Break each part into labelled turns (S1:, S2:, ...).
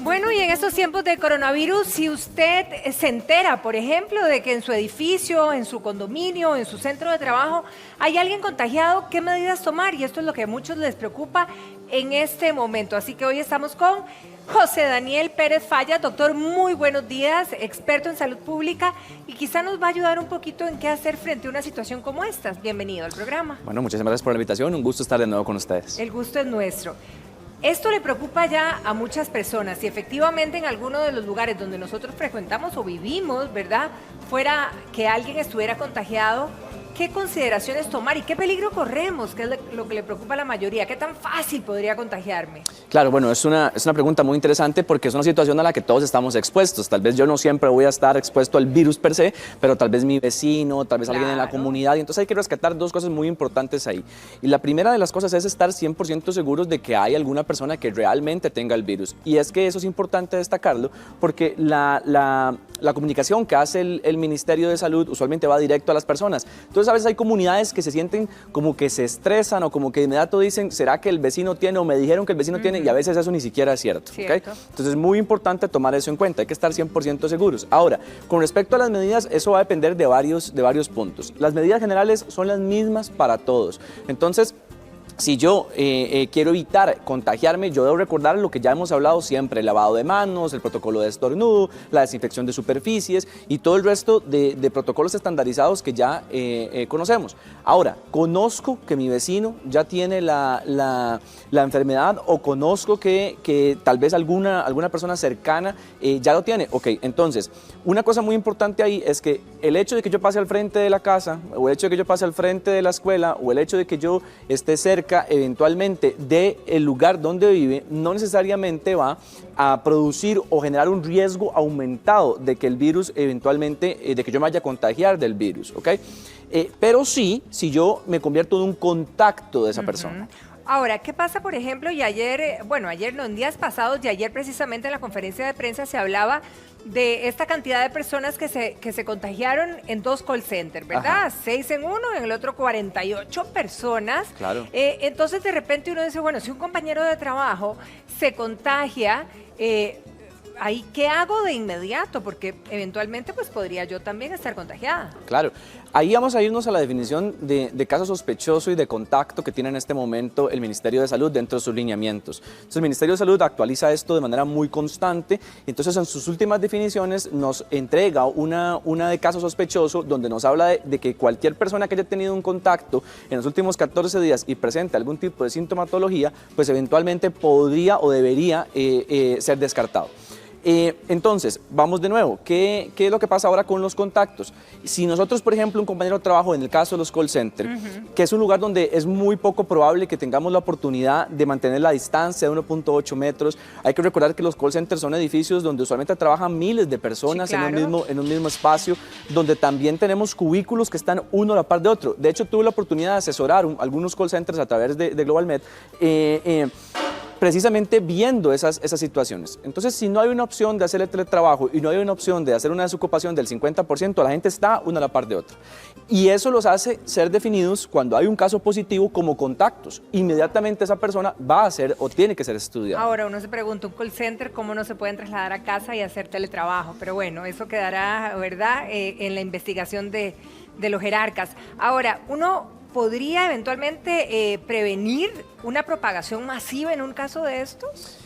S1: Bueno, y en estos tiempos de coronavirus, si usted se entera, por ejemplo, de que en su edificio, en su condominio, en su centro de trabajo, hay alguien contagiado, ¿qué medidas tomar? Y esto es lo que a muchos les preocupa en este momento. Así que hoy estamos con José Daniel Pérez Fallas. Doctor, muy buenos días, experto en salud pública, y quizá nos va a ayudar un poquito en qué hacer frente a una situación como esta. Bienvenido al programa.
S2: Bueno, muchísimas gracias por la invitación, un gusto estar de nuevo con ustedes.
S1: El gusto es nuestro. Esto le preocupa ya a muchas personas y efectivamente en alguno de los lugares donde nosotros frecuentamos o vivimos, ¿verdad? Fuera que alguien estuviera contagiado, ¿qué consideraciones tomar y qué peligro corremos? ¿Qué es lo que le preocupa a la mayoría? ¿Qué tan fácil podría contagiarme?
S2: Claro, bueno, es una pregunta muy interesante porque es una situación a la que todos estamos expuestos. Tal vez yo no siempre voy a estar expuesto al virus per se, pero tal vez mi vecino, tal vez alguien en la comunidad. Y entonces hay que rescatar dos cosas muy importantes ahí. Y la primera de las cosas es estar 100% seguros de que hay alguna persona que realmente tenga el virus. Y es que eso es importante destacarlo porque la comunicación que hace el Ministerio de Salud usualmente va directo a las personas. Entonces a veces hay comunidades que se sienten como que se estresan o como que de inmediato dicen, ¿será que el vecino tiene o me dijeron que el vecino tiene? Y a veces eso ni siquiera es cierto. ¿Okay? Entonces es muy importante tomar eso en cuenta, hay que estar 100% seguros. Ahora, con respecto a las medidas, eso va a depender de varios puntos. Las medidas generales son las mismas para todos. Entonces, si yo quiero evitar contagiarme, yo debo recordar lo que ya hemos hablado siempre, el lavado de manos, el protocolo de estornudo, la desinfección de superficies y todo el resto de protocolos estandarizados que ya conocemos. Ahora, conozco que mi vecino ya tiene la enfermedad o conozco que tal vez alguna persona cercana ya lo tiene. Ok, entonces, una cosa muy importante ahí es que el hecho de que yo pase al frente de la casa, o el hecho de que yo pase al frente de la escuela, o el hecho de que yo esté cerca eventualmente del lugar donde vive, no necesariamente va a producir o generar un riesgo aumentado de que el virus eventualmente, de que yo me vaya a contagiar del virus, ¿ok? Pero sí, si yo me convierto en un contacto de esa persona.
S1: Ahora, ¿qué pasa, por ejemplo, y ayer, ayer no, en días pasados y ayer precisamente en la conferencia de prensa se hablaba de esta cantidad de personas que se contagiaron en 2 call centers, ¿verdad? Ajá. 6 en uno, en el otro 48 personas.
S2: Claro.
S1: Entonces, de repente uno dice, bueno, si un compañero de trabajo se contagia, ¿ahí qué hago de inmediato? Porque eventualmente pues podría yo también estar contagiada.
S2: Claro, ahí vamos a irnos a la definición de caso sospechoso y de contacto que tiene en este momento el Ministerio de Salud dentro de sus lineamientos. Entonces el Ministerio de Salud actualiza esto de manera muy constante, entonces en sus últimas definiciones nos entrega una de caso sospechoso donde nos habla de que cualquier persona que haya tenido un contacto en los últimos 14 días y presente algún tipo de sintomatología, pues eventualmente podría o debería ser descartado. Entonces, vamos de nuevo, ¿qué es lo que pasa ahora con los contactos? Si nosotros, por ejemplo, un compañero de trabajo, en el caso de los call centers, que es un lugar donde es muy poco probable que tengamos la oportunidad de mantener la distancia de 1.8 metros, hay que recordar que los call centers son edificios donde usualmente trabajan miles de personas, sí, claro, en un mismo espacio, donde también tenemos cubículos que están uno a la par de otro. De hecho, tuve la oportunidad de asesorar algunos call centers a través de GlobalMed, precisamente viendo esas situaciones. Entonces, si no hay una opción de hacer el teletrabajo y no hay una opción de hacer una desocupación del 50%, la gente está una a la par de otra. Y eso los hace ser definidos cuando hay un caso positivo como contactos. Inmediatamente esa persona va a ser o tiene que ser estudiada.
S1: Ahora uno se pregunta, un call center, ¿cómo no se pueden trasladar a casa y hacer teletrabajo? Pero bueno, eso quedará, ¿verdad?, en la investigación de los jerarcas. Ahora, uno ¿podría eventualmente prevenir una propagación masiva en un caso de estos?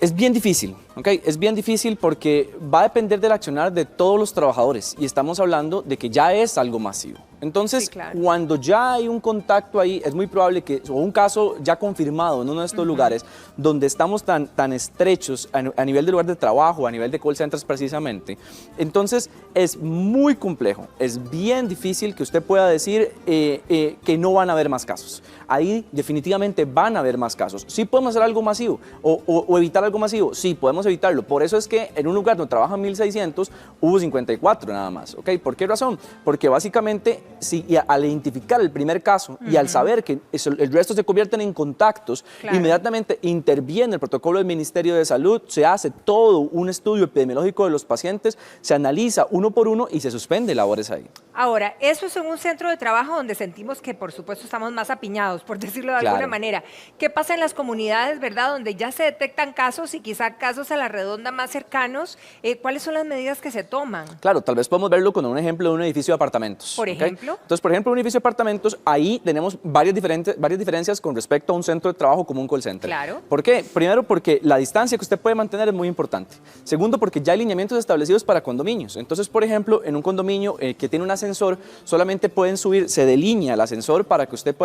S2: Es bien difícil, ¿ok? Es bien difícil porque va a depender del accionar de todos los trabajadores y estamos hablando de que ya es algo masivo. Entonces, sí, claro, cuando ya hay un contacto ahí, es muy probable que, o un caso ya confirmado en uno de estos lugares, donde estamos tan estrechos a nivel de lugar de trabajo, a nivel de call centers precisamente, entonces es muy complejo, es bien difícil que usted pueda decir que no van a haber más casos. Ahí definitivamente van a haber más casos. ¿Sí podemos hacer algo masivo o evitar algo masivo? Sí, podemos evitarlo. Por eso es que en un lugar donde trabajan 1.600, hubo 54 nada más, ¿ok? ¿Por qué razón? Porque básicamente y al identificar el primer caso y al saber que el resto se convierten en contactos, inmediatamente interviene el protocolo del Ministerio de Salud, se hace todo un estudio epidemiológico de los pacientes, se analiza uno por uno y se suspende labores ahí.
S1: Ahora, eso es en un centro de trabajo donde sentimos que, por supuesto, estamos más apiñados, por decirlo de alguna manera. ¿Qué pasa en las comunidades, verdad, donde ya se detectan casos y quizá casos a la redonda más cercanos? ¿Cuáles son las medidas que se toman?
S2: Claro, tal vez podemos verlo con un ejemplo de un edificio de apartamentos.
S1: Por ejemplo.
S2: Entonces, por ejemplo, un edificio de apartamentos, ahí tenemos varias diferencias con respecto a un centro de trabajo como un call center.
S1: Claro.
S2: ¿Por qué? Primero, porque la distancia que usted puede mantener es muy importante. Segundo, porque ya hay lineamientos establecidos para condominios. Entonces, por ejemplo, en un condominio que tiene un ascensor, solamente pueden subir, se delinea el ascensor para que usted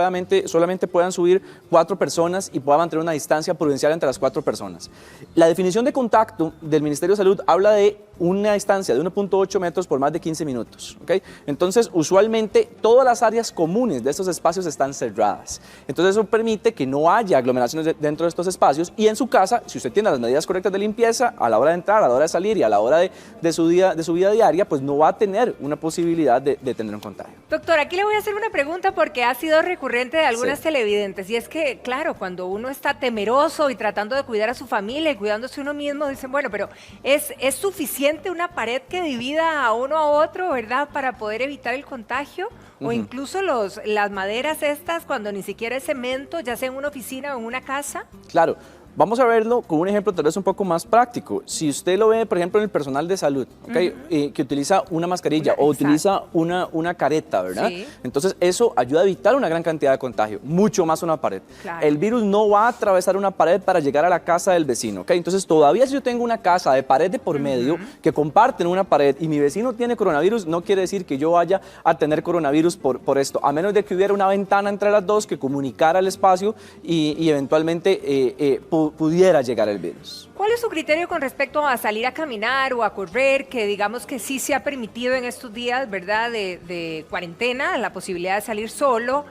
S2: solamente puedan subir 4 personas y pueda mantener una distancia prudencial entre las 4 personas. La definición de contacto del Ministerio de Salud habla de una distancia de 1.8 metros por más de 15 minutos. ¿Okay? Entonces, usualmente, todas las áreas comunes de estos espacios están cerradas. Entonces, eso permite que no haya aglomeraciones dentro de estos espacios y en su casa, si usted tiene las medidas correctas de limpieza, a la hora de entrar, a la hora de salir y a la hora de su vida diaria, pues no va a tener una posibilidad de tener un contagio.
S1: Doctor, aquí le voy a hacer una pregunta porque ha sido recurrente de algunas televidentes y es que, claro, cuando uno está temeroso y tratando de cuidar a su familia y cuidándose uno mismo, dicen, bueno, pero ¿es suficiente una pared que divida a uno a otro, verdad, para poder evitar el contagio? O incluso las maderas estas, cuando ni siquiera es cemento, ya sea en una oficina o en una casa.
S2: Claro. Vamos a verlo con un ejemplo tal vez un poco más práctico. Si usted lo ve, por ejemplo, en el personal de salud, ¿okay? Que utiliza una mascarilla o utiliza una careta, ¿verdad? Sí. Entonces, eso ayuda a evitar una gran cantidad de contagio, mucho más una pared. Claro. El virus no va a atravesar una pared para llegar a la casa del vecino, ¿okay? Entonces, todavía si yo tengo una casa de pared de por medio, que comparten una pared y mi vecino tiene coronavirus, no quiere decir que yo vaya a tener coronavirus por esto, a menos de que hubiera una ventana entre las dos que comunicara el espacio y eventualmente pudiera llegar el virus.
S1: ¿Cuál es su criterio con respecto a salir a caminar o a correr, que digamos que sí se ha permitido en estos días, verdad, de cuarentena, la posibilidad de salir solo,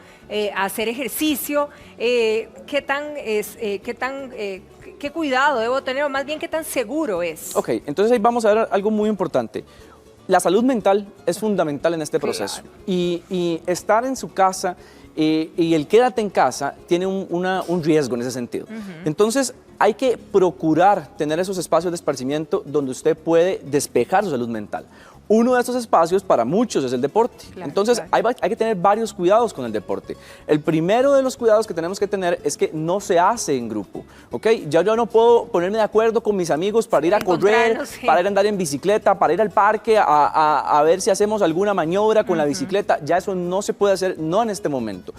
S1: hacer ejercicio? ¿Qué cuidado debo tener o más bien qué tan seguro es?
S2: Ok, entonces ahí vamos a ver algo muy importante. La salud mental es fundamental en este proceso. Claro. Y estar en su casa y el quédate en casa tiene un riesgo en ese sentido. Entonces, hay que procurar tener esos espacios de esparcimiento donde usted puede despejar su salud mental. Uno de estos espacios para muchos es el deporte. Claro, entonces hay que tener varios cuidados con el deporte. El primero de los cuidados que tenemos que tener es que no se hace en grupo. ¿Okay? Yo no puedo ponerme de acuerdo con mis amigos para ir a correr, para ir a andar en bicicleta, para ir al parque a ver si hacemos alguna maniobra con la bicicleta. Ya eso no se puede hacer, no en este momento.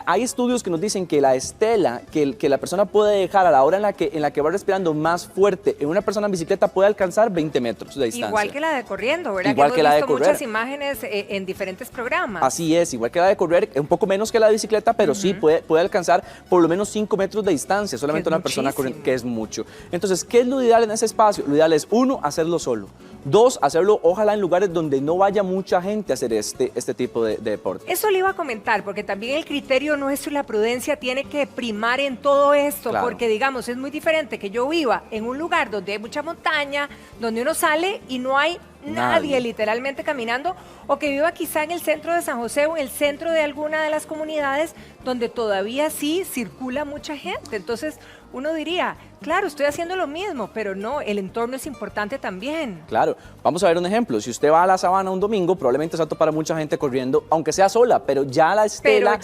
S2: Hay estudios que nos dicen que la estela que la persona puede dejar a la hora en la que va respirando más fuerte en una persona en bicicleta puede alcanzar 20 metros de distancia.
S1: Igual que la de corriendo, ¿verdad?
S2: Igual que la de correr.
S1: Muchas imágenes en diferentes programas.
S2: Así es, igual que la de correr, un poco menos que la de bicicleta, pero sí puede alcanzar por lo menos 5 metros de distancia, solamente una persona corriendo, que es mucho. Entonces, ¿qué es lo ideal en ese espacio? Lo ideal es, 1, hacerlo solo. 2, hacerlo ojalá en lugares donde no vaya mucha gente a hacer este tipo de deporte.
S1: Eso le iba a comentar, porque también el criterio nuestro y la prudencia tiene que primar en todo esto, claro. Porque digamos, es muy diferente que yo viva en un lugar donde hay mucha montaña, donde uno sale y no hay nadie literalmente caminando, o que viva quizá en el centro de San José o en el centro de alguna de las comunidades donde todavía sí circula mucha gente. Entonces uno diría, claro, estoy haciendo lo mismo, pero no, el entorno es importante también.
S2: Claro, vamos a ver un ejemplo. Si usted va a la sabana un domingo, probablemente se va a topar a mucha gente corriendo, aunque sea sola, pero ya la estela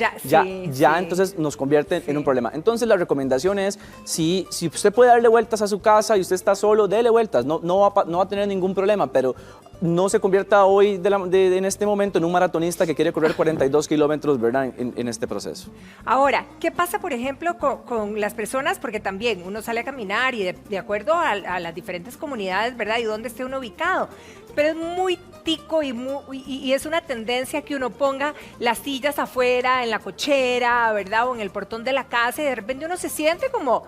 S2: entonces nos convierte en un problema. Entonces la recomendación es, si usted puede darle vueltas a su casa y usted está solo, dele vueltas, no va a tener ningún problema, pero no se convierta hoy en este momento en un maratonista que quiere correr 42 kilómetros, ¿verdad? En este proceso.
S1: Ahora, ¿qué pasa, por ejemplo, con las personas? Porque también uno sale a caminar y de acuerdo a las diferentes comunidades, ¿verdad? Y dónde esté uno ubicado. Pero es muy tico y es una tendencia que uno ponga las sillas afuera, en la cochera, ¿verdad? O en el portón de la casa y de repente uno se siente como,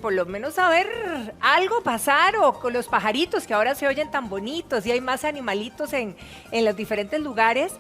S1: por lo menos a ver algo pasar, o con los pajaritos que ahora se oyen tan bonitos y hay más animalitos en los diferentes lugares.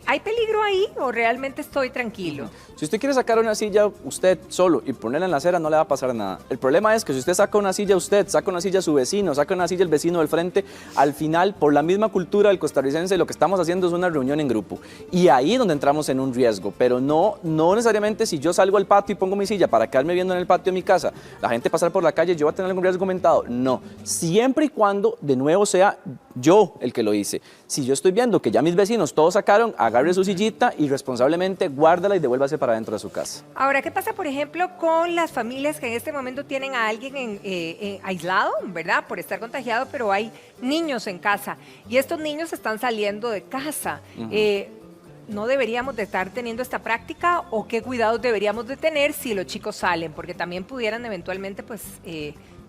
S1: ¿hay peligro ahí o realmente estoy tranquilo?
S2: Si usted quiere sacar una silla usted solo y ponerla en la acera, no le va a pasar nada. El problema es que si usted saca una silla usted, saca una silla su vecino, saca una silla el vecino del frente, al final, por la misma cultura del costarricense, lo que estamos haciendo es una reunión en grupo. Y ahí es donde entramos en un riesgo, pero no necesariamente si yo salgo al patio y pongo mi silla para quedarme viendo en el patio de mi casa, la gente pasar por la calle, yo voy a tener algún riesgo aumentado. No, siempre y cuando, de nuevo, sea yo el que lo hice. Si yo estoy viendo que ya mis vecinos todos sacaron, agarre su sillita y responsablemente guárdala y devuélvase para dentro de su casa.
S1: Ahora, ¿qué pasa, por ejemplo, con las familias que en este momento tienen a alguien aislado, ¿verdad? Por estar contagiado, pero hay niños en casa y estos niños están saliendo de casa. ¿No deberíamos de estar teniendo esta práctica o qué cuidados deberíamos de tener si los chicos salen? Porque también pudieran eventualmente, pues,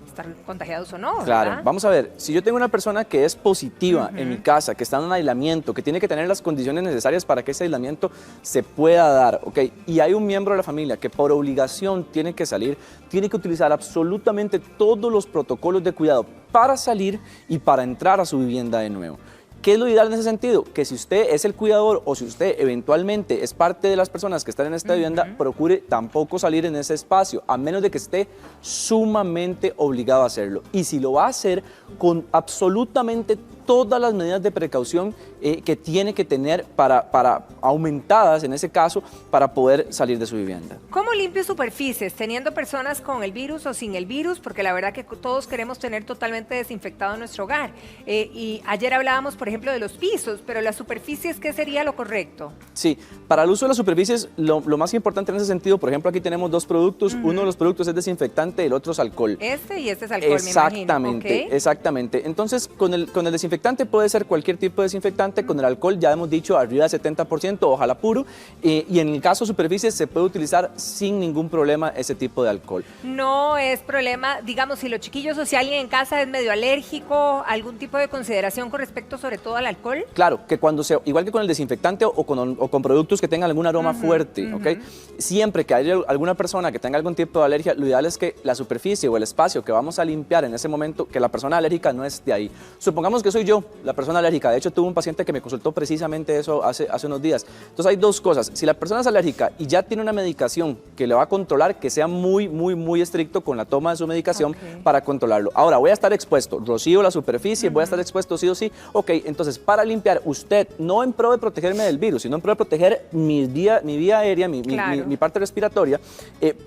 S1: estar contagiados o no,
S2: Claro,
S1: ¿verdad?
S2: vamos a ver, si yo tengo una persona que es positiva en mi casa, que está en un aislamiento, que tiene que tener las condiciones necesarias para que ese aislamiento se pueda dar, ¿ok? Y hay un miembro de la familia que por obligación tiene que salir, tiene que utilizar absolutamente todos los protocolos de cuidado para salir y para entrar a su vivienda de nuevo. ¿Qué es lo ideal en ese sentido? Que si usted es el cuidador o si usted eventualmente es parte de las personas que están en esta vivienda, procure tampoco salir en ese espacio, a menos de que esté sumamente obligado a hacerlo. Y si lo va a hacer con absolutamente todas las medidas de precaución que tiene que tener para aumentadas, en ese caso, para poder salir de su vivienda.
S1: ¿Cómo limpio superficies, teniendo personas con el virus o sin el virus? Porque la verdad que todos queremos tener totalmente desinfectado nuestro hogar. Y ayer hablábamos, por ejemplo, de los pisos, pero las superficies, ¿qué sería lo correcto?
S2: Sí, para el uso de las superficies, lo más importante en ese sentido, por ejemplo, aquí tenemos dos productos. Uno de los productos es desinfectante, el otro es alcohol.
S1: Este y este es alcohol,
S2: Exactamente,
S1: me imagino. Okay.
S2: exactamente. Entonces, con el desinfectante puede ser cualquier tipo de desinfectante, con el alcohol ya hemos dicho arriba del 70%, ojalá puro, y en el caso de superficies se puede utilizar sin ningún problema ese tipo de alcohol.
S1: No es problema, digamos, si los chiquillos o si alguien en casa es medio alérgico, algún tipo de consideración con respecto sobre todo al alcohol.
S2: Claro, que igual que con el desinfectante o con productos que tengan algún aroma fuerte, ¿ok? Siempre que haya alguna persona que tenga algún tipo de alergia, lo ideal es que la superficie o el espacio que vamos a limpiar en ese momento, que la persona alérgica no esté ahí. Supongamos que soy yo la persona alérgica, de hecho tuve un paciente que me consultó precisamente eso hace unos días. Entonces hay dos cosas, si la persona es alérgica y ya tiene una medicación que le va a controlar, que sea muy estricto con la toma de su medicación para controlarlo. Ahora, voy a estar expuesto, rocío la superficie, voy a estar expuesto sí o sí, ok, entonces para limpiar usted, no en pro de protegerme del virus, sino en pro de proteger mi vía aérea, mi parte respiratoria,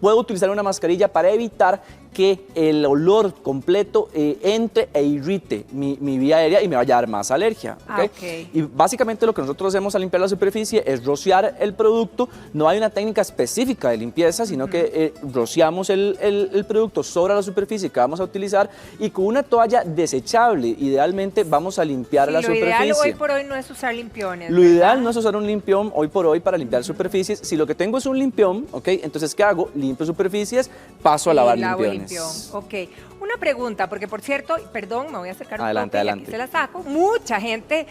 S2: puedo utilizar una mascarilla para evitar que el olor completo entre e irrite mi vía aérea y me vaya a dar más alergia. ¿Okay? Y básicamente lo que nosotros hacemos al limpiar la superficie es rociar el producto. No hay una técnica específica de limpieza, sino que rociamos el producto sobre la superficie que vamos a utilizar y con una toalla desechable, idealmente vamos a limpiar la superficie.
S1: Lo ideal hoy por hoy no es usar limpiones.
S2: Lo ideal no es usar un limpión hoy por hoy para limpiar superficies. Si lo que tengo es un limpión, ¿ok? Entonces, ¿qué hago? Limpio superficies, paso a lavar limpiones.
S1: Ok, una pregunta, porque por cierto, perdón, me voy a acercar un
S2: adelante,
S1: poco y aquí se la saco. Mucha gente,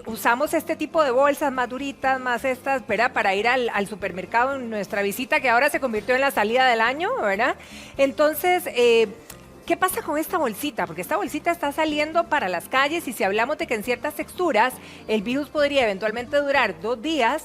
S1: usamos este tipo de bolsas más duritas, más estas, ¿verdad? Para ir al supermercado en nuestra visita, que ahora se convirtió en la salida del año, ¿verdad? Entonces, ¿qué pasa con esta bolsita? Porque esta bolsita está saliendo para las calles y si hablamos de que en ciertas texturas el virus podría eventualmente durar 2 días,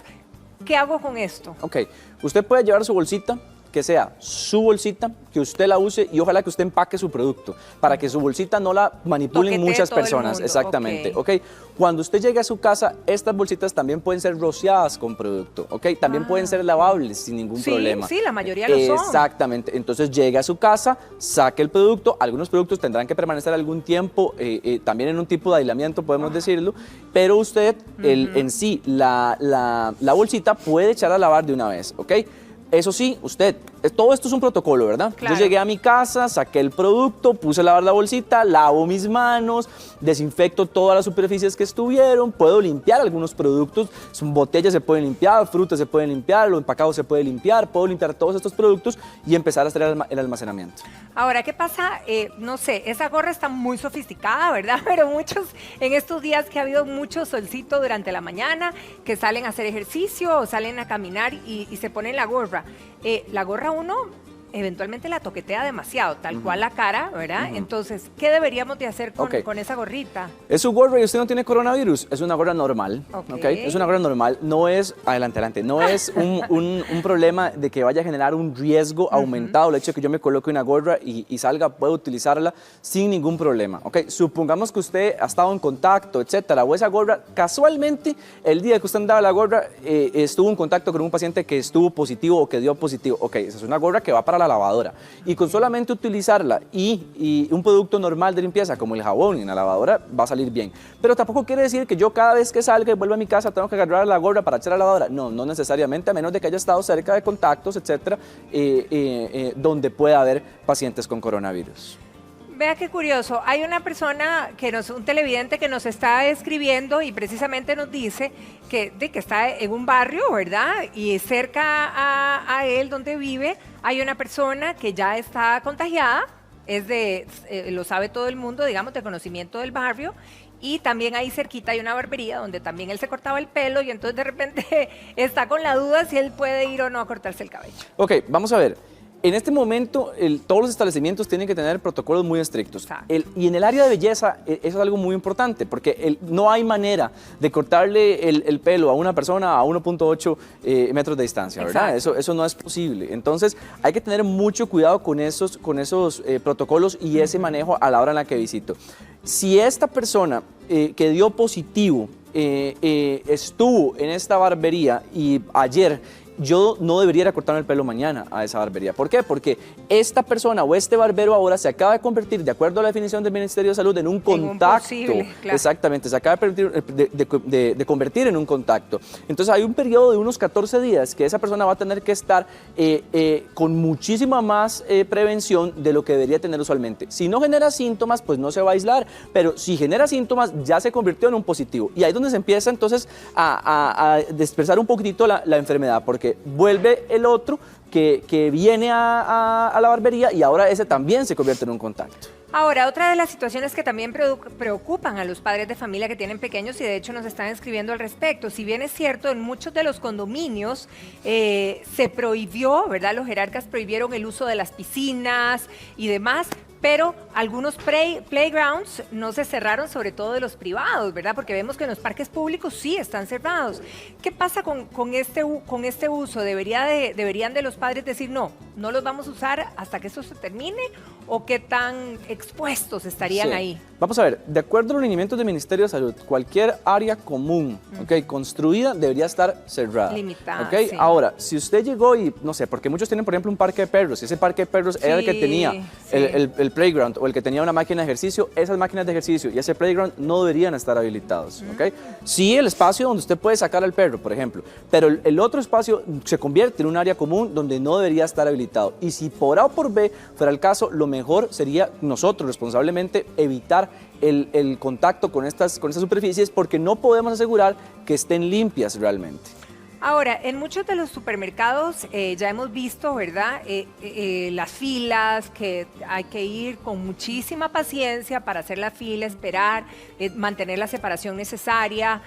S1: ¿qué hago con esto?
S2: Ok, usted puede llevar su bolsita, que sea su bolsita, que usted la use y ojalá que usted empaque su producto para que su bolsita no la manipulen muchas personas. Exactamente. Okay. Cuando usted llegue a su casa, estas bolsitas también pueden ser rociadas con producto. Okay. También pueden ser lavables sin ningún problema.
S1: Sí, la mayoría lo son.
S2: Exactamente. Entonces llegue a su casa, saque el producto. Algunos productos tendrán que permanecer algún tiempo, también en un tipo de aislamiento, podemos decirlo. Pero usted, en sí, la bolsita puede echar a lavar de una vez. ¿Ok? Eso sí, usted, todo esto es un protocolo, ¿verdad?
S1: Claro.
S2: Yo llegué a mi casa, saqué el producto, puse a lavar la bolsita, lavo mis manos, desinfecto todas las superficies que estuvieron, puedo limpiar algunos productos, botellas se pueden limpiar, frutas se pueden limpiar, lo empacado se puede limpiar, puedo limpiar todos estos productos y empezar a hacer el almacenamiento.
S1: Ahora, ¿qué pasa? No sé, esa gorra está muy sofisticada, ¿verdad? Pero muchos, en estos días que ha habido mucho solcito durante la mañana, que salen a hacer ejercicio o salen a caminar y se ponen la gorra. La gorra uno eventualmente la toquetea demasiado, tal cual la cara, ¿verdad? Entonces, ¿qué deberíamos de hacer con esa gorrita?
S2: ¿Es su gorra y usted no tiene coronavirus? Es una gorra normal, ¿ok? Es una gorra normal, no es, adelante, no es un problema de que vaya a generar un riesgo aumentado el hecho de que yo me coloque una gorra y salga, puedo utilizarla sin ningún problema, ¿ok? Supongamos que usted ha estado en contacto, etcétera, o esa gorra, casualmente, el día que usted andaba la gorra, estuvo en contacto con un paciente que estuvo positivo o que dio positivo, ok, esa es una gorra que va para la lavadora, y con solamente utilizarla y un producto normal de limpieza como el jabón en la lavadora va a salir bien, pero tampoco quiere decir que yo cada vez que salga y vuelva a mi casa tengo que agarrar la gorra para echar a la lavadora, no necesariamente, a menos de que haya estado cerca de contactos, etcétera, donde pueda haber pacientes con coronavirus.
S1: Vea qué curioso, hay una persona, un televidente que nos está escribiendo y precisamente nos dice que está en un barrio, ¿verdad? Y cerca a él donde vive hay una persona que ya está contagiada, lo sabe todo el mundo, digamos, de conocimiento del barrio, y también ahí cerquita hay una barbería donde también él se cortaba el pelo y entonces de repente está con la duda si él puede ir o no a cortarse el cabello.
S2: Ok, vamos a ver. En este momento, todos los establecimientos tienen que tener protocolos muy estrictos. Y en el área de belleza, eso es algo muy importante, porque no hay manera de cortarle el pelo a una persona a 1.8 metros de distancia, ¿verdad? Eso no es posible. Entonces, hay que tener mucho cuidado con esos protocolos y ese manejo a la hora en la que visito. Si esta persona que dio positivo estuvo en esta barbería y ayer, yo no debería ir a cortarme el pelo mañana a esa barbería. ¿Por qué? Porque esta persona o este barbero ahora se acaba de convertir, de acuerdo a la definición del Ministerio de Salud, en un contacto. Claro. Exactamente, se acaba de convertir en un contacto. Entonces hay un periodo de unos 14 días que esa persona va a tener que estar con muchísima más prevención de lo que debería tener usualmente. Si no genera síntomas, pues no se va a aislar, pero si genera síntomas, ya se convirtió en un positivo. Y ahí es donde se empieza entonces a dispersar un poquitito la enfermedad, porque vuelve el otro que viene a la barbería y ahora ese también se convierte en un contacto.
S1: Ahora, otra de las situaciones que también preocupan a los padres de familia que tienen pequeños y de hecho nos están escribiendo al respecto, si bien es cierto, en muchos de los condominios se prohibió, ¿verdad? Los jerarcas prohibieron el uso de las piscinas y demás, pero algunos playgrounds no se cerraron, sobre todo de los privados, ¿verdad? Porque vemos que en los parques públicos sí están cerrados. ¿Qué pasa con este uso? ¿Deberían de los padres decir no los vamos a usar hasta que esto se termine? ¿O qué tan expuestos estarían ahí?
S2: Vamos a ver, de acuerdo a los lineamientos del Ministerio de Salud, cualquier área común, construida, debería estar cerrada.
S1: Limitada,
S2: sí. Ahora, si usted llegó y, no sé, porque muchos tienen, por ejemplo, un parque de perros, y ese parque de perros era el que tenía el playground o el que tenía una máquina de ejercicio, esas máquinas de ejercicio y ese playground no deberían estar habilitados, Sí, el espacio donde usted puede sacar al perro, por ejemplo, pero el otro espacio se convierte en un área común donde no debería estar habilitado. Y si por A o por B fuera el caso, lo mejor sería nosotros responsablemente evitar el contacto con estas superficies porque no podemos asegurar que estén limpias realmente.
S1: Ahora, en muchos de los supermercados ya hemos visto, ¿verdad? Las filas, que hay que ir con muchísima paciencia para hacer la fila, esperar, mantener la separación necesaria,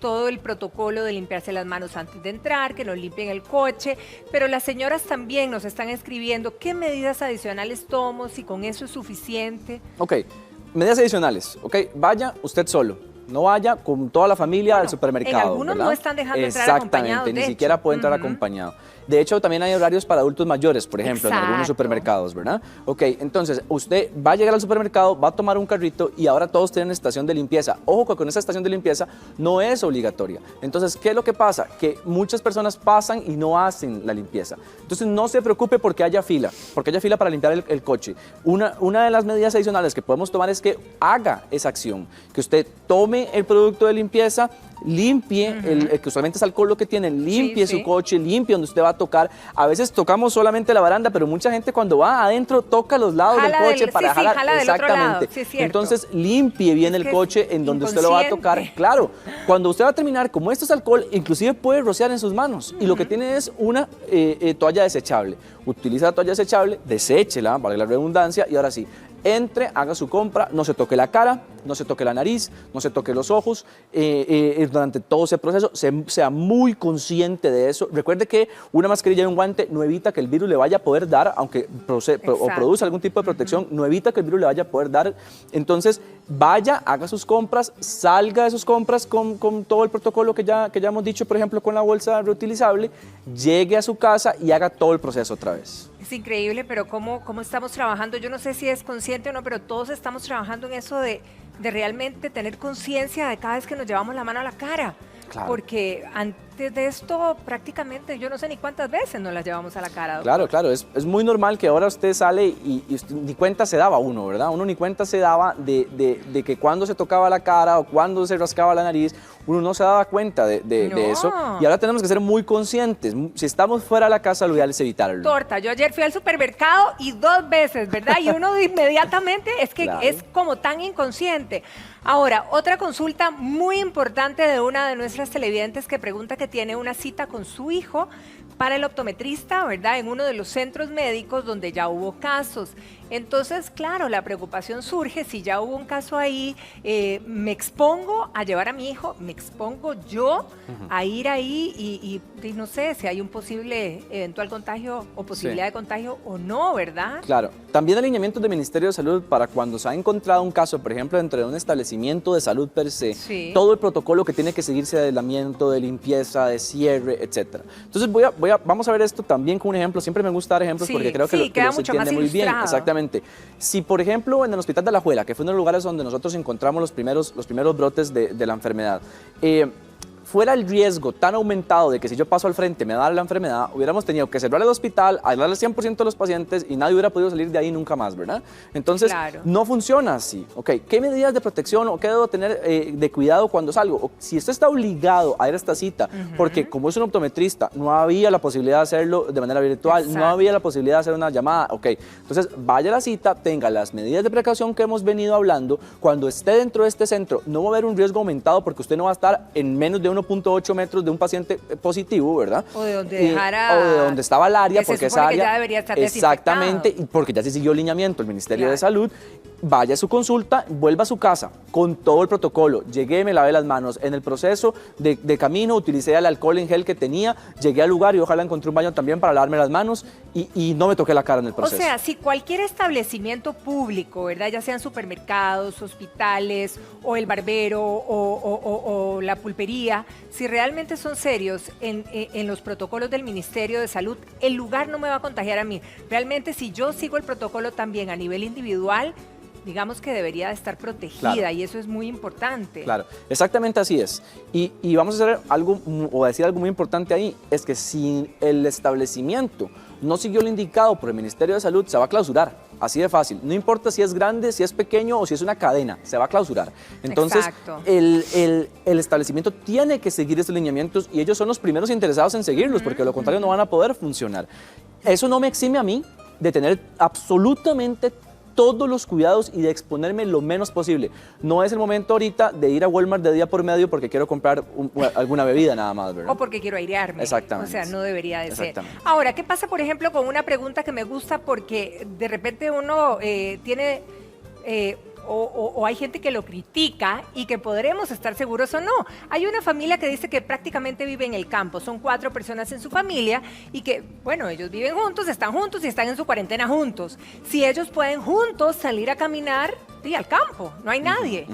S1: todo el protocolo de limpiarse las manos antes de entrar, que nos limpien el coche, pero las señoras también nos están escribiendo qué medidas adicionales tomo, si con eso es suficiente.
S2: Ok, medidas adicionales, vaya usted solo. No vaya con toda la familia al supermercado.
S1: En algunos no están dejando entrar acompañados.
S2: Exactamente, ni siquiera puede entrar acompañado. De hecho, también hay horarios para adultos mayores, por ejemplo, en algunos supermercados, ¿verdad? Ok, entonces, usted va a llegar al supermercado, va a tomar un carrito y ahora todos tienen estación de limpieza. Ojo que con esa estación de limpieza no es obligatoria. Entonces, ¿qué es lo que pasa? Que muchas personas pasan y no hacen la limpieza. Entonces, no se preocupe porque haya fila para limpiar el coche. Una de las medidas adicionales que podemos tomar es que haga esa acción, que usted tome el producto de limpieza, limpie, que usualmente es alcohol lo que tiene, limpie su coche, limpie donde usted va a tocar. A veces tocamos solamente la baranda, pero mucha gente cuando va adentro toca los lados del coche para jalar. Exactamente. Entonces limpie bien el coche en donde usted lo va a tocar. Claro, cuando usted va a terminar, como esto es alcohol, inclusive puede rociar en sus manos. Y lo que tiene es una toalla desechable. Utiliza la toalla desechable, deséchela, vale la redundancia, y ahora sí, entre, haga su compra, no se toque la cara, no se toque la nariz, no se toque los ojos, durante todo ese proceso, sea muy consciente de eso. Recuerde que una mascarilla y un guante no evita que el virus le vaya a poder dar, aunque produce algún tipo de protección, no evita que el virus le vaya a poder dar. Entonces, vaya, haga sus compras, salga de sus compras con todo el protocolo que ya hemos dicho, por ejemplo, con la bolsa reutilizable, llegue a su casa y haga todo el proceso otra vez.
S1: Es increíble, pero cómo estamos trabajando. Yo no sé si es consciente o no, pero todos estamos trabajando en eso de realmente tener conciencia de cada vez que nos llevamos la mano a la cara. Claro. Porque antes de esto prácticamente yo no sé ni cuántas veces nos las llevamos a la cara, doctor.
S2: Claro, claro, es muy normal que ahora usted sale y usted ni cuenta se daba uno, ¿verdad? Uno ni cuenta se daba de que cuando se tocaba la cara o cuando se rascaba la nariz, uno no se daba cuenta de eso. Y ahora tenemos que ser muy conscientes. Si estamos fuera de la casa, lo ideal es evitarlo.
S1: Torta, yo ayer fui al supermercado y 2 veces, ¿verdad? Y uno inmediatamente es que claro, es como tan inconsciente. Ahora, otra consulta muy importante de una de nuestras televidentes que pregunta que tiene una cita con su hijo para el optometrista, ¿verdad? En uno de los centros médicos donde ya hubo casos. Entonces, claro, la preocupación surge, si ya hubo un caso ahí, me expongo a llevar a mi hijo, me expongo yo a ir ahí y no sé si hay un posible eventual contagio o posibilidad de contagio o no, ¿verdad?
S2: Claro, también alineamientos del Ministerio de Salud para cuando se ha encontrado un caso, por ejemplo, dentro de un establecimiento de salud per se, todo el protocolo que tiene que seguirse de aislamiento, de limpieza, de cierre, etcétera. Entonces vamos a ver esto también con un ejemplo, siempre me gusta dar ejemplos porque creo que lo se entiende muy bien. Exactamente. Si, por ejemplo, en el Hospital de Alajuela, que fue uno de los lugares donde nosotros encontramos los primeros brotes de la enfermedad, fuera el riesgo tan aumentado de que si yo paso al frente me da la enfermedad, hubiéramos tenido que cerrar el hospital, aislar al 100% de los pacientes y nadie hubiera podido salir de ahí nunca más, ¿verdad? Entonces, no funciona así. Ok, ¿qué medidas de protección o qué debo tener de cuidado cuando salgo? O, si usted está obligado a ir a esta cita, porque como es un optometrista, no había la posibilidad de hacerlo de manera virtual, no había la posibilidad de hacer una llamada, ok, entonces vaya a la cita, tenga las medidas de precaución que hemos venido hablando, cuando esté dentro de este centro, no va a haber un riesgo aumentado porque usted no va a estar en menos de 1.8 metros de un paciente positivo, ¿verdad?
S1: O de donde dejara...
S2: o de donde estaba el área, porque esa área...
S1: ya debería estar
S2: exactamente, y porque ya se siguió el lineamiento el Ministerio de Salud. Vaya a su consulta, vuelva a su casa con todo el protocolo. Llegué, me lavé las manos. En el proceso de camino utilicé el alcohol en gel que tenía, llegué al lugar y ojalá encontré un baño también para lavarme las manos y no me toqué la cara en el proceso.
S1: O sea, si cualquier establecimiento público, ¿verdad? Ya sean supermercados, hospitales o el barbero o la pulpería, si realmente son serios en los protocolos del Ministerio de Salud, el lugar no me va a contagiar a mí. Realmente, si yo sigo el protocolo también a nivel individual, digamos que debería de estar protegida y eso es muy importante.
S2: Claro, exactamente así es. Y vamos a hacer algo, o a decir algo muy importante ahí, es que si el establecimiento no siguió lo indicado por el Ministerio de Salud, se va a clausurar, así de fácil. No importa si es grande, si es pequeño o si es una cadena, se va a clausurar. Entonces, el establecimiento tiene que seguir estos lineamientos y ellos son los primeros interesados en seguirlos, porque de lo contrario no van a poder funcionar. Eso no me exime a mí de tener absolutamente todos los cuidados y de exponerme lo menos posible. No es el momento ahorita de ir a Walmart de día por medio porque quiero comprar alguna bebida nada más, ¿verdad?
S1: O porque quiero airearme.
S2: Exactamente.
S1: O sea, no debería de ser. Ahora, ¿qué pasa, por ejemplo, con una pregunta que me gusta porque de repente uno tiene... O hay gente que lo critica y que podremos estar seguros o no. Hay una familia que dice que prácticamente vive en el campo, son 4 personas en su familia y que, bueno, ellos viven juntos, están juntos y están en su cuarentena juntos. Si ellos pueden juntos salir a caminar al campo, no hay nadie.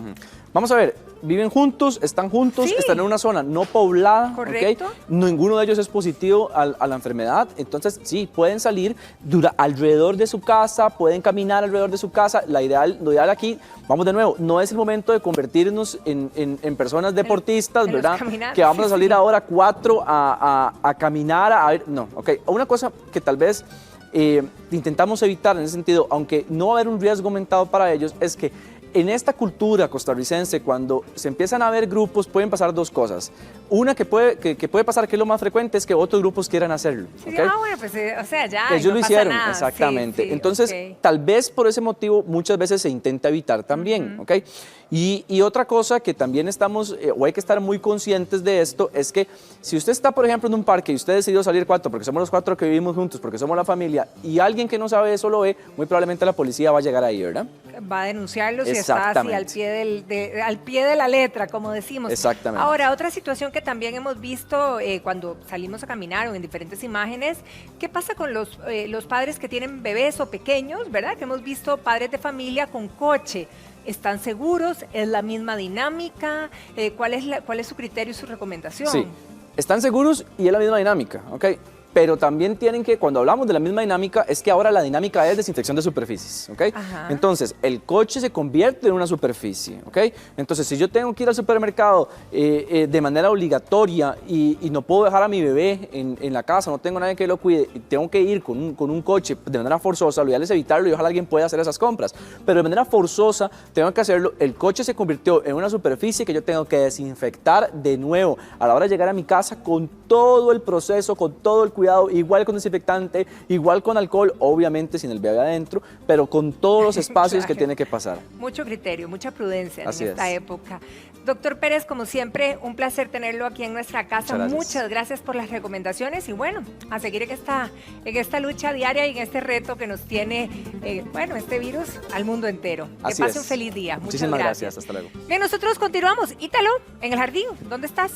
S2: Vamos a ver, viven juntos, están en una zona no poblada,
S1: correcto.
S2: ¿Okay? Ninguno de ellos es positivo a la enfermedad, entonces sí, pueden salir alrededor de su casa, pueden caminar alrededor de su casa. Lo ideal aquí, vamos de nuevo, no es el momento de convertirnos en personas deportistas, ¿verdad? Que vamos a salir ahora 4 a caminar, a ver, no, ok. Una cosa que tal vez intentamos evitar en ese sentido, aunque no va a haber un riesgo aumentado para ellos, es que en esta cultura costarricense, cuando se empiezan a ver grupos, pueden pasar 2 cosas. Una que puede pasar, que es lo más frecuente, es que otros grupos quieran hacerlo.
S1: Sí, bueno, pues, o sea, ya
S2: ellos
S1: no
S2: lo hicieron,
S1: nada.
S2: exactamente. Entonces, tal vez por ese motivo, muchas veces se intenta evitar también, ¿ok? Y otra cosa que también estamos, o hay que estar muy conscientes de esto, es que si usted está, por ejemplo, en un parque y usted decidió salir 4, porque somos los 4 que vivimos juntos, porque somos la familia, y alguien que no sabe eso lo ve, muy probablemente la policía va a llegar ahí, ¿verdad?
S1: Va a denunciarlo si está así al
S2: Exactamente.
S1: al pie de la letra, como decimos.
S2: Exactamente.
S1: Ahora, otra situación que también hemos visto cuando salimos a caminar o en diferentes imágenes, ¿qué pasa con los padres que tienen bebés o pequeños, verdad? Que hemos visto padres de familia con coche. ¿Están seguros? ¿Es la misma dinámica? ¿Cuál es su criterio y su recomendación?
S2: Sí, están seguros y es la misma dinámica, ¿ok? Pero también tienen que, cuando hablamos de la misma dinámica, es que ahora la dinámica es desinfección de superficies, ¿ok?
S1: Ajá.
S2: Entonces, el coche se convierte en una superficie, ¿ok? Entonces, si yo tengo que ir al supermercado de manera obligatoria y no puedo dejar a mi bebé en la casa, no tengo nadie que lo cuide, y tengo que ir con un coche de manera forzosa, lo ideal es evitarlo y ojalá alguien pueda hacer esas compras. Pero de manera forzosa tengo que hacerlo, el coche se convirtió en una superficie que yo tengo que desinfectar de nuevo a la hora de llegar a mi casa con todo el proceso, con todo el cuidado, igual con desinfectante, igual con alcohol, obviamente sin el bebé adentro, pero con todos los espacios que
S1: Claro.
S2: tiene que pasar.
S1: Mucho criterio, mucha prudencia
S2: Así
S1: en esta
S2: es.
S1: época. Doctor Pérez, como siempre, un placer tenerlo aquí en nuestra casa.
S2: Muchas gracias.
S1: Muchas gracias por las recomendaciones y bueno, a seguir en esta lucha diaria y en este reto que nos tiene, este virus al mundo entero. Que
S2: Así
S1: pase
S2: es.
S1: un feliz día. Muchas
S2: Muchísimas gracias. Hasta luego.
S1: Bien, nosotros continuamos. Ítalo, en el jardín, ¿dónde estás?